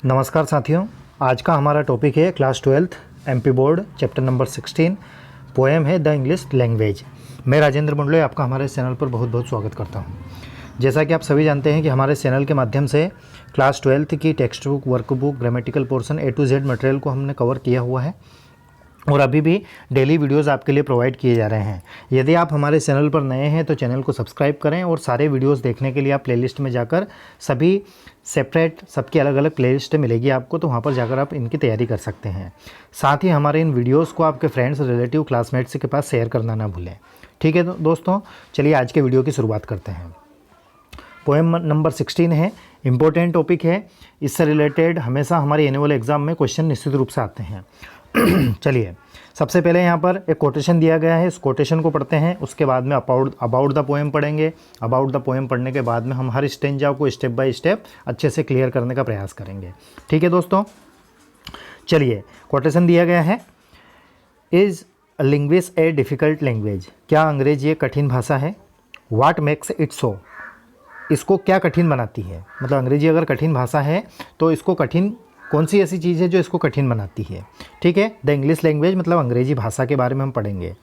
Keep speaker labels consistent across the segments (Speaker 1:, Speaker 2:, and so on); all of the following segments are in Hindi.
Speaker 1: नमस्कार साथियों, आज का हमारा टॉपिक है class 12th MP board chapter number 16 poem है द इंग्लिश लैंग्वेज। मैं राजेंद्र मंडलोई आपका हमारे चैनल पर बहुत बहुत स्वागत करता हूं। जैसा कि आप सभी जानते हैं कि हमारे चैनल के माध्यम से क्लास 12th की text book, workbook, grammatical portion A to Z material को हमने कवर किया हुआ है और अभी भी डेली वीडियोस आपके लिए प्रोवाइड किए जा रहे हैं। यदि आप हमारे चैनल पर नए हैं तो चैनल को सब्सक्राइब करें और सारे वीडियोस देखने के लिए आप प्लेलिस्ट में जाकर सभी सेपरेट सबकी अलग अलग प्लेलिस्ट मिलेगी आपको, तो वहाँ पर जाकर आप इनकी तैयारी कर सकते हैं। साथ ही हमारे इन वीडियोज़ को आपके फ्रेंड्स, रिलेटिव, क्लासमेट्स के पास शेयर करना ना भूलें। ठीक है दोस्तों, चलिए आज के वीडियो की शुरुआत करते हैं। पोएम नंबर 16 है, इम्पोर्टेंट टॉपिक है। इससे रिलेटेड हमेशा हमारे एनुअल एग्ज़ाम में क्वेश्चन निश्चित रूप से आते हैं। चलिए, सबसे पहले यहाँ पर एक कोटेशन दिया गया है, इस कोटेशन को पढ़ते हैं। उसके बाद में अबाउट द पोएम पढ़ेंगे। अबाउट द पोएम पढ़ने के बाद में हम हर स्टेंजा को स्टेप बाय स्टेप अच्छे से क्लियर करने का प्रयास करेंगे। ठीक है दोस्तों, चलिए कोटेशन दिया गया है, is language A difficult language. क्या अंग्रेजी एक कठिन भाषा है? What makes it so? इसको क्या कठिन बनाती है? मतलब अंग्रेजी अगर कठिन भाषा है तो इसको कठिन, कौन सी ऐसी चीज़ है जो इसको कठिन बनाती है? ठीक है, द इंग्लिश लैंग्वेज मतलब अंग्रेजी भाषा के बारे में हम पढ़ेंगे।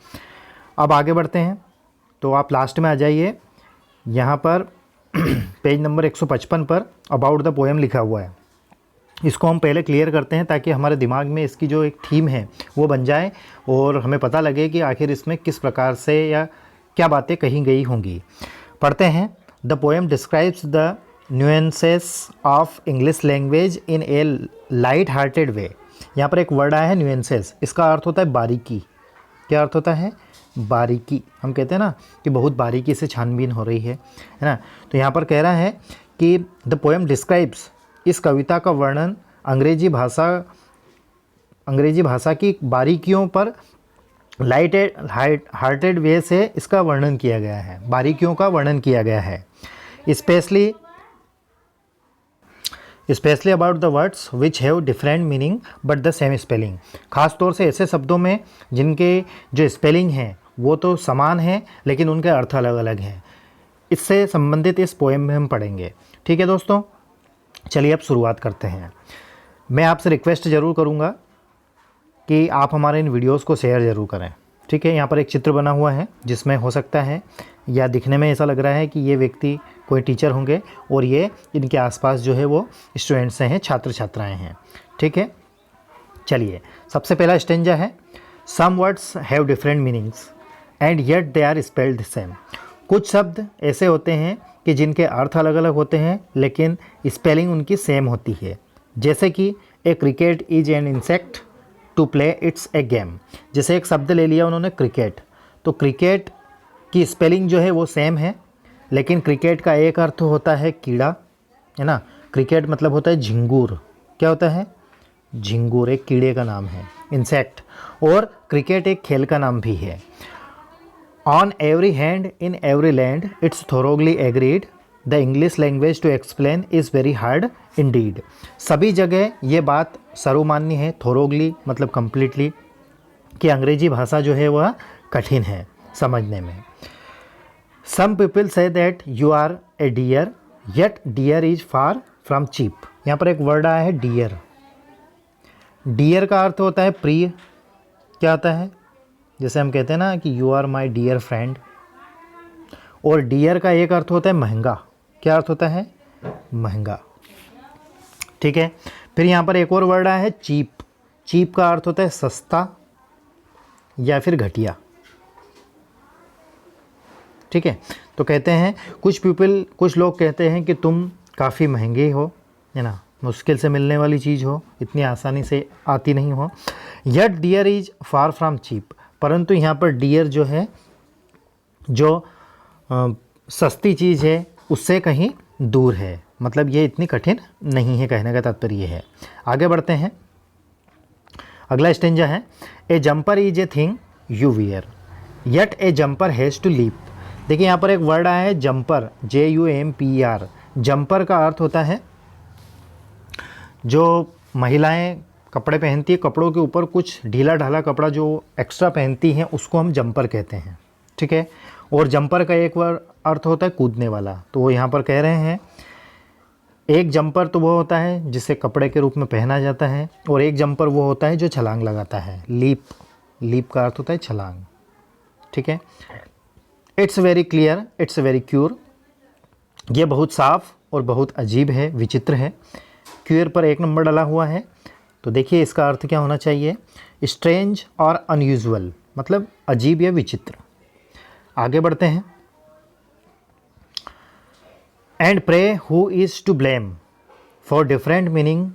Speaker 1: अब आगे बढ़ते हैं, तो आप लास्ट में आ जाइए, यहाँ पर पेज नंबर 155 पर अबाउट द पोएम लिखा हुआ है। इसको हम पहले क्लियर करते हैं ताकि हमारे दिमाग में इसकी जो एक थीम है वो बन जाए और हमें पता लगे कि आखिर इसमें किस प्रकार से या क्या बातें कही गई होंगी। पढ़ते हैं। The poem describes the nuances of English language in a light hearted way. यहाँ पर एक वर्ड आया है न्यूएंसेस, इसका अर्थ होता है बारीकी। क्या अर्थ होता है? बारीकी। हम कहते हैं ना कि बहुत बारीकी से छानबीन हो रही है ना। तो यहाँ पर कह रहा है कि द पोएम डिस्क्राइब्स, इस कविता का वर्णन अंग्रेजी भाषा की बारीकियों पर हार्टेड वे से इसका वर्णन किया गया है, बारीकियों का वर्णन किया गया है। Specially about the words which have different meaning but the same spelling. ख़ास तौर से ऐसे शब्दों में जिनके जो स्पेलिंग हैं वो तो समान हैं लेकिन उनके अर्थ अलग अलग हैं। इससे संबंधित इस पोएम में हम पढ़ेंगे। ठीक है दोस्तों, चलिए अब शुरुआत करते हैं। मैं आपसे रिक्वेस्ट ज़रूर करूँगा कि आप हमारे इन वीडियोज़ को शेयर ज़रूर करें। ठीक है, यहाँ पर एक चित्र बना हुआ है जिसमें हो सकता है या दिखने में ऐसा लग रहा है कि ये व्यक्ति कोई टीचर होंगे और ये इनके आसपास जो है वो स्टूडेंट्स हैं, छात्र छात्राएं हैं। ठीक है, चलिए सबसे पहला स्टेंजा है, some words have different meanings and yet they are spelled the same. कुछ शब्द ऐसे होते हैं कि जिनके अर्थ अलग अलग होते हैं लेकिन स्पेलिंग उनकी सेम होती है। जैसे कि a cricket is an insect to play it's a game. जैसे एक शब्द ले लिया उन्होंने क्रिकेट, तो क्रिकेट की स्पेलिंग जो है वो सेम है लेकिन क्रिकेट का एक अर्थ होता है कीड़ा, है ना। क्रिकेट मतलब होता है झिंगूर। क्या होता है? झिंगूर एक कीड़े का नाम है, इंसेक्ट। और क्रिकेट एक खेल का नाम भी है। On every hand in every land it's thoroughly agreed the English language to explain is very hard indeed. सभी जगह ये बात सर्वमान्य है, थोरोगली मतलब कम्प्लीटली, कि अंग्रेजी भाषा जो है वह कठिन है समझने में। Some people say that you are a deer, yet deer is far from cheap। यहाँ पर एक वर्ड आया है डियर। डियर का अर्थ होता है प्रिय। क्या होता है? जैसे हम कहते हैं ना कि you are my dear friend. और डियर का एक अर्थ होता है महंगा। क्या अर्थ होता है? महंगा। ठीक है, फिर यहाँ पर एक और वर्ड आया है चीप। चीप का अर्थ होता है सस्ता या फिर घटिया। ठीक है, तो कहते हैं कुछ लोग कहते हैं कि तुम काफ़ी महंगे हो, है ना, मुश्किल से मिलने वाली चीज़ हो, इतनी आसानी से आती नहीं हो। Yet dear is far from cheap, परंतु यहाँ पर डियर जो है, जो सस्ती चीज़ है उससे कहीं दूर है, मतलब ये इतनी कठिन नहीं है, कहने का तात्पर्य ये है। आगे बढ़ते हैं। अगला स्टेंजा है, a jumper is a thing you wear yet a jumper has to leap. देखिए यहाँ पर एक वर्ड आया है जंपर, JUMPER। जंपर का अर्थ होता है जो महिलाएं कपड़े पहनती है, कपड़ों के ऊपर कुछ ढीला ढाला कपड़ा जो एक्स्ट्रा पहनती हैं उसको हम जंपर कहते हैं। ठीक है, और जंपर का एक बार अर्थ होता है कूदने वाला। तो वो यहाँ पर कह रहे हैं एक जंपर तो वो होता है जिसे कपड़े के रूप में पहना जाता है, और एक जंपर वो होता है जो छलांग लगाता है। लीप, लीप का अर्थ होता है छलांग। ठीक है। It's very clear, it's very cure, ये बहुत साफ और बहुत अजीब है, विचित्र है। क्यूर पर 1 नंबर डाला हुआ है। तो देखिए इसका अर्थ क्या होना चाहिए, स्ट्रेंज और अनयूजुअल, मतलब अजीब या विचित्र। आगे बढ़ते हैं। And pray who is to blame for different meaning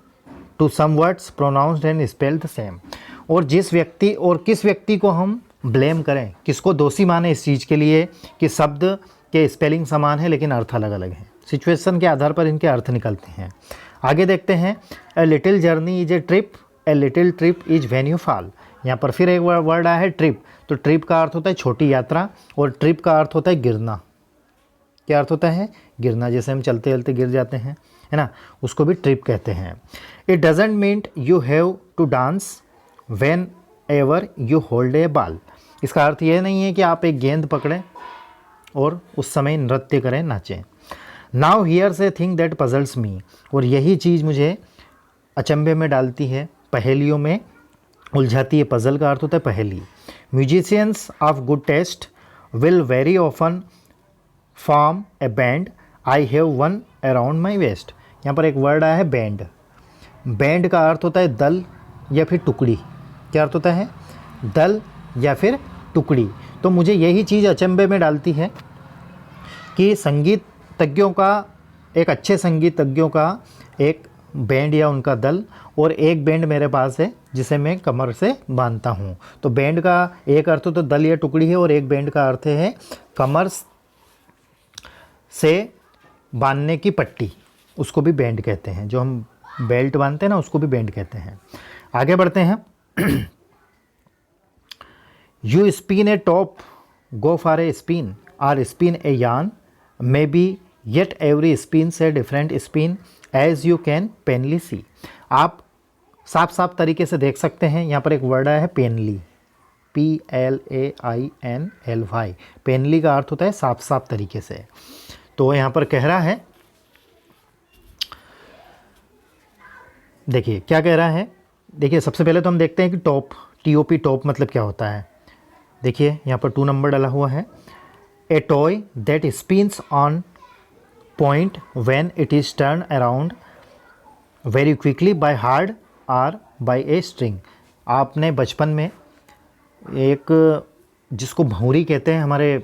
Speaker 1: to some words pronounced and spelled the same. और जिस व्यक्ति और किस व्यक्ति को हम ब्लेम करें, किसको दोषी माने इस चीज़ के लिए कि शब्द के स्पेलिंग समान है लेकिन अर्थ अलग अलग हैं। सिचुएशन के आधार पर इनके अर्थ निकलते हैं। आगे देखते हैं। A little journey is a trip, a little trip is when you fall. यहाँ पर फिर एक वर्ड आया है ट्रिप। तो ट्रिप का अर्थ होता है छोटी यात्रा, और ट्रिप का अर्थ होता है गिरना। क्या अर्थ होता है, गिरना। जैसे हम चलते चलते गिर जाते हैं, है ना, उसको भी ट्रिप कहते हैं। It doesn't mean you have to dance whenever you hold a ball. इसका अर्थ ये नहीं है कि आप एक गेंद पकड़ें और उस समय नृत्य करें, नाचें। Now here's a thing that puzzles me. और यही चीज़ मुझे अचंभे में डालती है, पहेलियों में उलझाती है। पजल का अर्थ होता है पहेली। Musicians of good taste will very often form a band, I have one around my waist. यहाँ पर एक वर्ड आया है बैंड। बैंड का अर्थ होता है दल या फिर टुकड़ी। क्या अर्थ होता है, दल या फिर टुकड़ी। तो मुझे यही चीज़ अचंभे में डालती है कि संगीतज्ञों का, एक अच्छे संगीतज्ञों का एक बैंड या उनका दल, और एक बैंड मेरे पास है जिसे मैं कमर से बांधता हूँ। तो बैंड का एक अर्थ तो दल या टुकड़ी है, और एक बैंड का अर्थ है कमर से बांधने की पट्टी, उसको भी बैंड कहते हैं। जो हम बेल्ट बांधते हैं ना, उसको भी बैंड कहते हैं। आगे बढ़ते हैं। You spin a top, go for a spin, or spin a yarn, may be yet every spin से different spin as you can plainly see. आप साफ साफ तरीके से देख सकते हैं। यहाँ पर एक वर्ड आया है पेनली, PLAINLY। पेनली का अर्थ होता है साफ साफ तरीके से। तो यहाँ पर कह रहा है, देखिए क्या कह रहा है। देखिए सबसे पहले तो हम देखते हैं कि टॉप, TOP, टॉप मतलब क्या होता है। देखिए यहाँ पर 2 नंबर डाला हुआ है। A toy that spins on point when it is turn around very quickly by hard or by a string. आपने बचपन में एक, जिसको भौंरी कहते हैं हमारे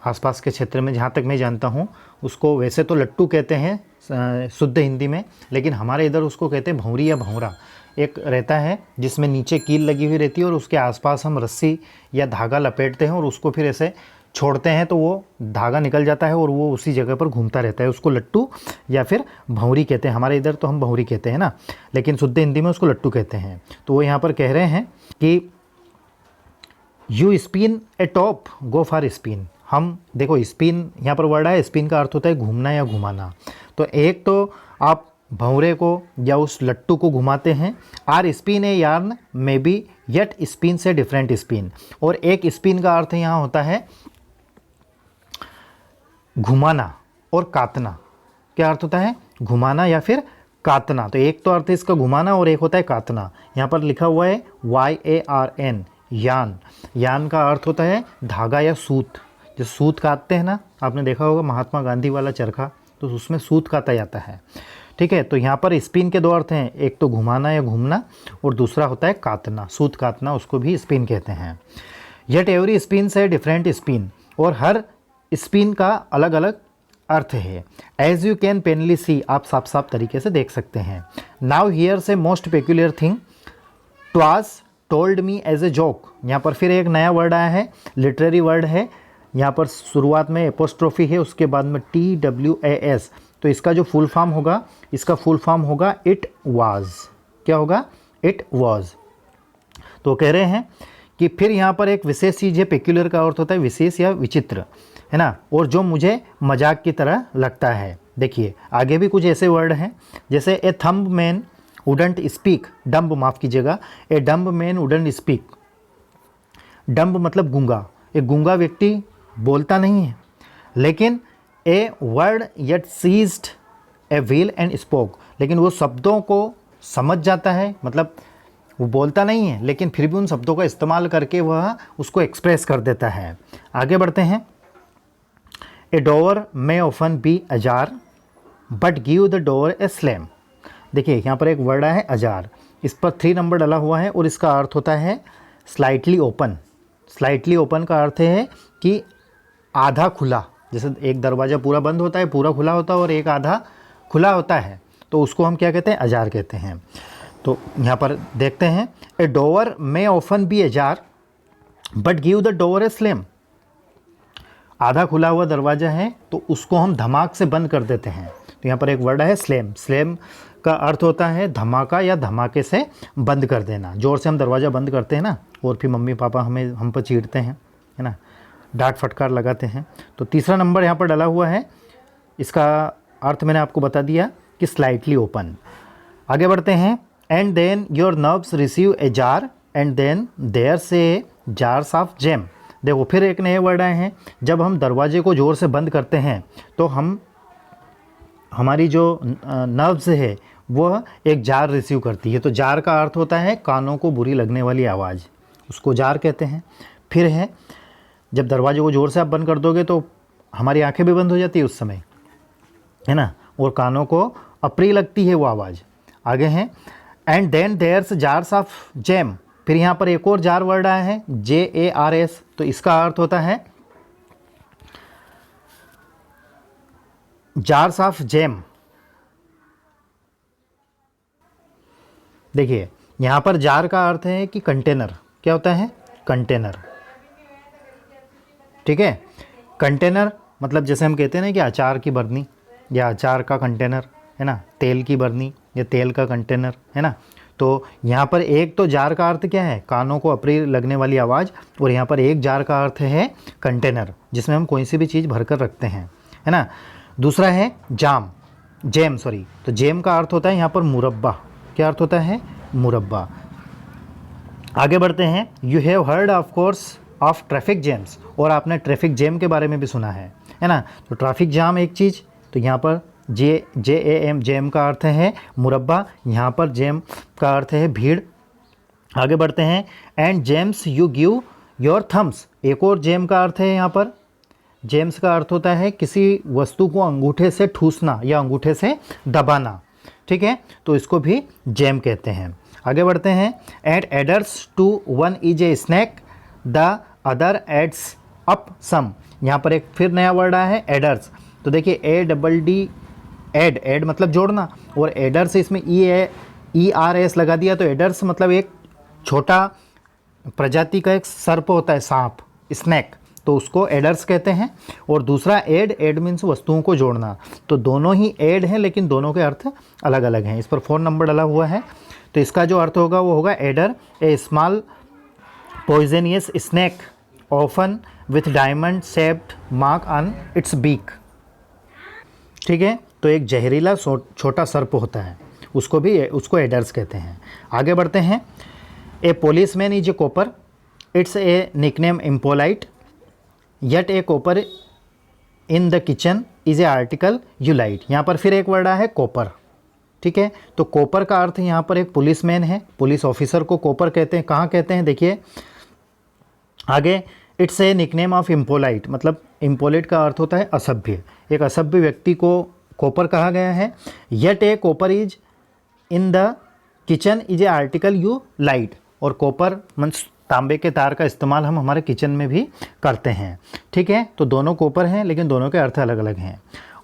Speaker 1: आसपास के क्षेत्र में, जहाँ तक मैं जानता हूँ, उसको वैसे तो लट्टू कहते हैं शुद्ध हिंदी में, लेकिन हमारे इधर उसको कहते हैं भौंरी या भौंरा। एक रहता है जिसमें नीचे कील लगी हुई रहती है, और उसके आसपास हम रस्सी या धागा लपेटते हैं और उसको फिर ऐसे छोड़ते हैं तो वो धागा निकल जाता है और वो उसी जगह पर घूमता रहता है। उसको लट्टू या फिर भौंरी कहते हैं। हमारे इधर तो हम भौंरी कहते हैं ना, लेकिन शुद्ध हिंदी में उसको लट्टू कहते हैं। तो वो यहाँ पर कह रहे हैं कि you spin a top, go for spin. हम देखो स्पिन, यहाँ पर वर्ड है, स्पिन का अर्थ होता है घूमना या घुमाना। तो एक तो आप भंवरे को या उस लट्टू को घुमाते हैं। Or spin a yarn may be yet spin से डिफरेंट स्पिन। और एक स्पिन का अर्थ यहाँ होता है घुमाना और काटना। क्या अर्थ होता है, घुमाना या फिर काटना। तो एक तो अर्थ है इसका घुमाना और एक होता है काटना। यहाँ पर लिखा हुआ है YARN, यान। यान का अर्थ होता है धागा या सूत। जो सूत काटते हैं ना, आपने देखा होगा महात्मा गांधी वाला चरखा, तो उसमें सूत काटा जाता है। ठीक है। तो यहाँ पर स्पिन के 2 अर्थ हैं, एक तो घुमाना या घूमना, और दूसरा होता है काटना, सूत काटना, उसको भी स्पिन कहते हैं। येट एवरी स्पिन से डिफरेंट स्पिन, और हर स्पिन का अलग अलग अर्थ है। As you can plainly see, आप साफ साफ तरीके से देख सकते हैं। नाउ हियर से most peculiar thing ट्वाज told me as a joke. यहाँ पर फिर एक नया वर्ड आया है, लिटरेरी वर्ड है। यहाँ पर शुरुआत में एपोस्ट्रोफी है, उसके बाद में TWAS। तो इसका जो फुल फॉर्म होगा, इसका फुल फॉर्म होगा इट वाज। क्या होगा, इट वाज। तो कह रहे हैं कि फिर यहाँ पर एक विशेष चीज़ है, पेक्यूलर का अर्थ होता है विशेष या विचित्र, है ना, और जो मुझे मजाक की तरह लगता है। देखिए आगे भी कुछ ऐसे वर्ड हैं, जैसे a dumb man wouldn't speak, dumb माफ़ कीजिएगा, a dumb man wouldn't speak. Dumb मतलब गूंगा, एक गूंगा व्यक्ति बोलता नहीं है, लेकिन a word yet seized a wheel and spoke, लेकिन वो शब्दों को समझ जाता है, मतलब वो बोलता नहीं है लेकिन फिर भी उन शब्दों का इस्तेमाल करके वह उसको एक्सप्रेस कर देता है। आगे बढ़ते हैं। A door may often be ajar but give the door a slam. देखिए यहाँ पर एक वर्ड है अजार, इस पर 3 नंबर डला हुआ है और इसका अर्थ होता है स्लाइटली ओपन। स्लाइटली ओपन का अर्थ है कि आधा खुला, जैसे एक दरवाज़ा पूरा बंद होता है, पूरा खुला होता है, और एक आधा खुला होता है, तो उसको हम क्या कहते हैं, अजार कहते हैं। तो यहाँ पर देखते हैं, a door may often be ajar but give the door a slam. आधा खुला हुआ दरवाज़ा है तो उसको हम धमाक से बंद कर देते हैं। तो यहाँ पर एक वर्ड है स्लैम। स्लैम का अर्थ होता है धमाका या धमाके से बंद कर देना। ज़ोर से हम दरवाज़ा बंद करते हैं ना, और फिर मम्मी पापा हम पर चीढ़ते हैं, है ना, डांट फटकार लगाते हैं। तो तीसरा नंबर यहाँ पर डला हुआ है, इसका अर्थ मैंने आपको बता दिया कि स्लाइटली ओपन। आगे बढ़ते हैं। And then your nerves receive a jar and then there's jars of jam. देखो फिर एक नए वर्ड आए हैं। जब हम दरवाजे को ज़ोर से बंद करते हैं तो हमारी जो नर्व्स है वह एक जार रिसीव करती है। तो जार का अर्थ होता है कानों को बुरी लगने वाली आवाज़, उसको जार कहते हैं। फिर है, जब दरवाजे को ज़ोर से आप बंद कर दोगे तो हमारी आंखें भी बंद हो जाती है उस समय, है ना, और कानों को अप्रिय लगती है वो आवाज़। आगे हैं, and then there's jars of jam. फिर यहाँ पर एक और जार वर्ड आया है JARS, तो इसका अर्थ होता है जार्स ऑफ जैम। देखिए यहाँ पर जार का अर्थ है कि कंटेनर। क्या होता है, कंटेनर, ठीक है। कंटेनर मतलब जैसे हम कहते हैं ना कि अचार की बरनी या अचार का कंटेनर, है ना, तेल की बरनी या तेल का कंटेनर, है ना। तो यहाँ पर एक तो जार का अर्थ क्या है, कानों को अप्रिय लगने वाली आवाज़, और यहाँ पर एक जार का अर्थ है कंटेनर जिसमें हम कोई सी भी चीज़ भरकर रखते हैं, है ना। दूसरा है जैम, तो जैम का अर्थ होता है यहाँ पर मुरब्बा। क्या अर्थ होता है, मुरब्बा। आगे बढ़ते हैं। You have heard of course of traffic jams, और आपने ट्रैफिक जैम के बारे में भी सुना है ना। तो ट्रैफिक जाम एक चीज़, तो यहाँ पर JAM जैम का अर्थ है मुरब्बा, यहाँ पर जैम का अर्थ है भीड़। आगे बढ़ते हैं। And James you give your thumbs. एक और जैम का अर्थ है यहाँ पर, जेम्स का अर्थ होता है किसी वस्तु को अंगूठे से ठूसना या अंगूठे से दबाना, ठीक है, तो इसको भी जैम कहते हैं। आगे बढ़ते हैं। Add adders two one is a snake the other adds up sum. यहाँ पर एक फिर नया वर्ड आया है एडर्स। तो देखिए ADD एड मतलब जोड़ना, और एडर्स इसमें ERS लगा दिया, तो एडर्स मतलब एक छोटा प्रजाति का एक सर्प होता है, सांप, स्नैक, तो उसको एडर्स कहते हैं। और दूसरा एड मीन्स वस्तुओं को जोड़ना। तो दोनों ही एड हैं लेकिन दोनों के अर्थ अलग अलग हैं। इस पर 4 नंबर डाला हुआ है, तो इसका जो अर्थ होगा वो होगा adder a small poisonous snake often with diamond shaped mark on its back, ठीक है। तो एक जहरीला छोटा सर्प होता है, उसको एडर्स कहते हैं। आगे बढ़ते हैं। A policeman is a copper, it's a nickname impolite, yet a copper in the kitchen is a article you light. यहाँ पर फिर एक वर्ड आया है कॉपर, ठीक है। तो कॉपर का अर्थ यहाँ पर एक पुलिसमैन है, पुलिस ऑफिसर को कॉपर कहते हैं। कहाँ कहते हैं, देखिए आगे, it's a nickname of impolite, मतलब इम्पोलाइट का अर्थ होता है असभ्य। एक असभ्य व्यक्ति को कॉपर कहा गया है। Yet a copper is in the kitchen is a article you light, और कॉपर मीन्स तांबे के तार का इस्तेमाल हम हमारे किचन में भी करते हैं, ठीक है। तो दोनों कॉपर हैं लेकिन दोनों के अर्थ अलग अलग हैं।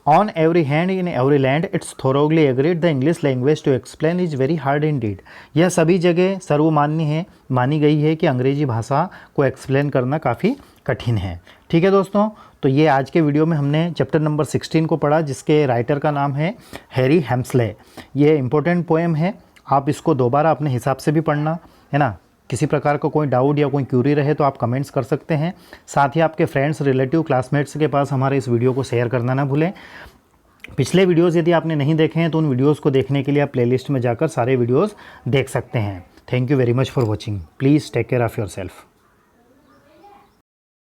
Speaker 1: On every hand in every land it's thoroughly agreed the English language to explain is very hard indeed. यह सभी जगह सर्वमान्य है, मानी गई है कि अंग्रेजी भाषा को एक्सप्लेन करना काफ़ी कठिन है, ठीक है दोस्तों। तो ये आज के वीडियो में हमने चैप्टर नंबर 16 को पढ़ा, जिसके राइटर का नाम है हैरी हेम्सले। ये इम्पोर्टेंट पोएम है, आप इसको दोबारा अपने हिसाब से भी पढ़ना, है ना। किसी प्रकार का कोई डाउट या कोई क्यूरी रहे तो आप कमेंट्स कर सकते हैं। साथ ही आपके फ्रेंड्स, रिलेटिव, क्लासमेट्स के पास हमारे इस वीडियो को शेयर करना ना भूलें। पिछले वीडियोज़ यदि आपने नहीं देखे हैं तो उन वीडियोज़ को देखने के लिए आप प्लेलिस्ट में जाकर सारे वीडियोज़ देख सकते हैं। Thank you very much for watching. Please take care of your self.